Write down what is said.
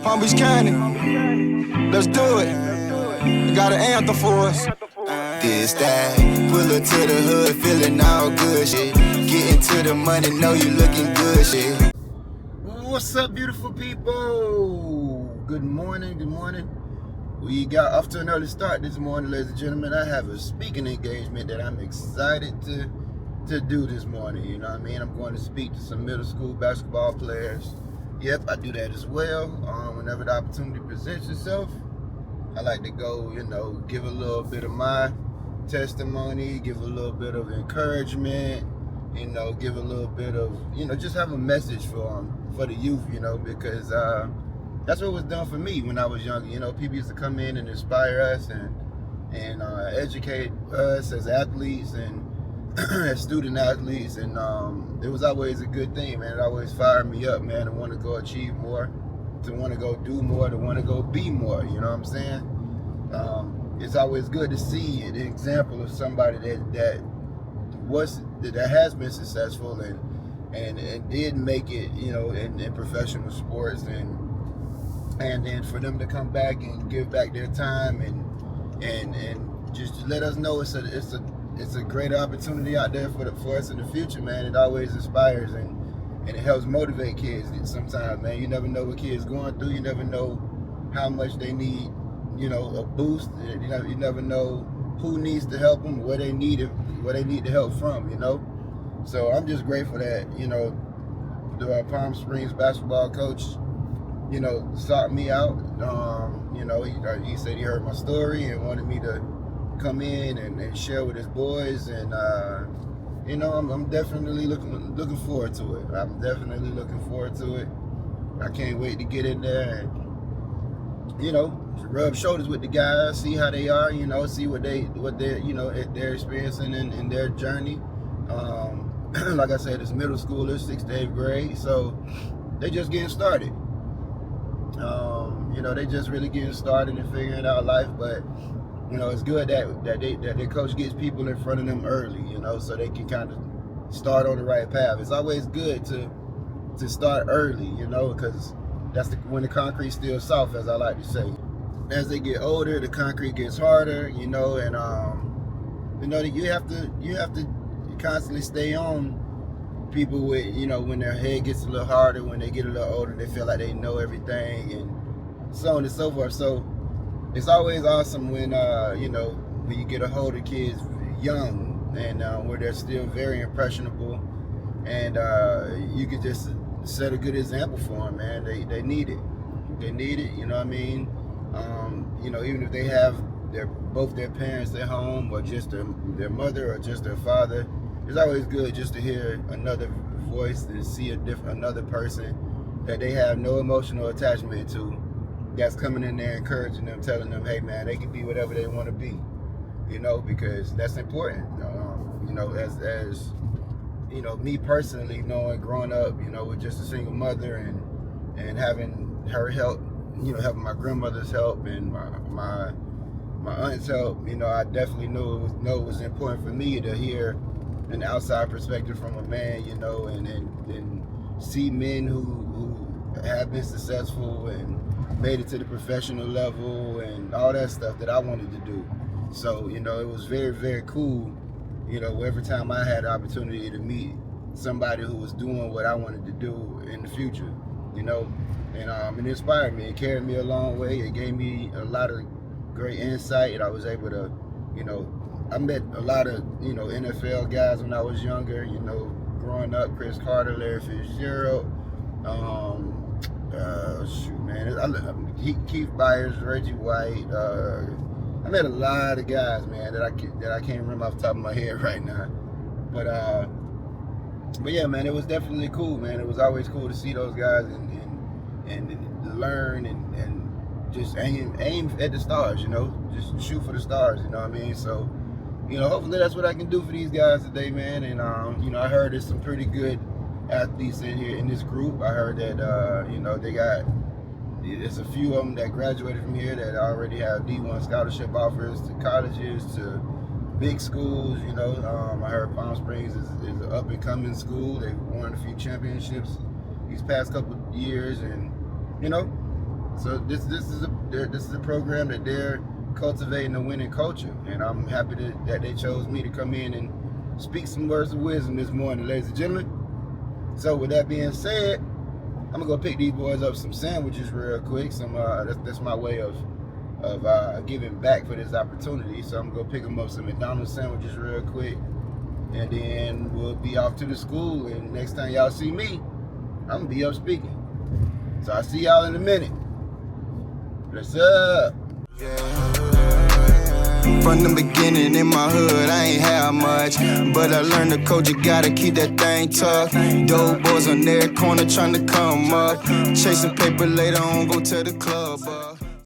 Palm Beach County, let's do it. I got an anthem for us. This that, pull up to the hood, feeling all good shit. Getting to the money, know you looking good shit. What's up, beautiful people? Good morning, good morning. We got off to an early start this morning, ladies and gentlemen. I have a speaking engagement that I'm excited to do this morning. You know what I mean? I'm going to speak to some middle school basketball players. Yep, I do that as well. Whenever the opportunity presents itself, I like to go, give a little bit of my testimony, give a little bit of encouragement, give a little bit of, just have a message for the youth, because that's what was done for me when I was younger. People used to come in and inspire us and educate us as athletes and as student athletes, and it was always a good thing, man. It always fired me up, man, to want to go achieve more, to want to go do more, to want to go be more, you know what I'm saying? It's always good to see an example of somebody that has been successful and did make it, in professional sports, and then for them to come back and give back their time and just let us know it's a great opportunity out there for us in the future, man. It always inspires and it helps motivate kids sometimes, man. You never know what kids going through. You never know how much they need, a boost. You never know who needs to help them, where they need the help from, So I'm just grateful that, the Palm Springs basketball coach, sought me out. He said he heard my story and wanted me to come in and share with his boys, and I'm definitely looking forward to it. I'm definitely looking forward to it. I can't wait to get in there and rub shoulders with the guys, see how they are, see what they're experiencing in their journey. Like I said, it's middle schoolers, 6th to 8th grade, so they just getting started. They just really getting started and figuring out life, but it's good that their coach gets people in front of them early, so they can kind of start on the right path. It's always good to start early, because that's when the concrete's still soft, as I like to say. As they get older, the concrete gets harder, and you have to constantly stay on people with, when their head gets a little harder, when they get a little older, they feel like they know everything, and so on and so forth. So it's always awesome when you get a hold of kids young and where they're still very impressionable, and you could just set a good example for them, man. They need it. They need it. You know what I mean? Even if they have both their parents at home, or just their mother, or just their father, it's always good just to hear another voice and see another person that they have no emotional attachment to, that's coming in there encouraging them, telling them, hey man, they can be whatever they want to be, because that's important. As me personally, growing up, with just a single mother and having her help, having my grandmother's help and my aunt's help, I definitely know it was important for me to hear an outside perspective from a man, and see men who have been successful and made it to the professional level and all that stuff that I wanted to do. So, it was very, very cool, every time I had the opportunity to meet somebody who was doing what I wanted to do in the future, and it inspired me. It carried me a long way. It gave me a lot of great insight. I was able to, I met a lot of, NFL guys when I was younger, growing up, Chris Carter, Larry Fitzgerald, Keith Byers, Reggie White. I met a lot of guys, man, that I can't remember off the top of my head right now. But yeah, man, it was definitely cool, man. It was always cool to see those guys and learn and just aim at the stars, just shoot for the stars, you know what I mean? So, hopefully that's what I can do for these guys today, man. And I heard there's some pretty good athletes in here in this group. I heard that there's a few of them that graduated from here that already have D1 scholarship offers to colleges, to big schools. I heard Palm Springs is an up and coming school. They've won a few championships these past couple of years, and So this is a program that they're cultivating a winning culture, and I'm happy that they chose me to come in and speak some words of wisdom this morning, ladies and gentlemen. So with that being said, I'm gonna go pick these boys up some sandwiches real quick. That's my way of giving back for this opportunity. So I'm gonna go pick them up some McDonald's sandwiches real quick, and then we'll be off to the school. And next time y'all see me, I'm gonna be up speaking. So I'll see y'all in a minute. What's up? From the beginning in my hood, I ain't have much, but I learned the code, you gotta keep that thing tough. Dope boys on every corner trying to come up, chasing paper later on, go to the club.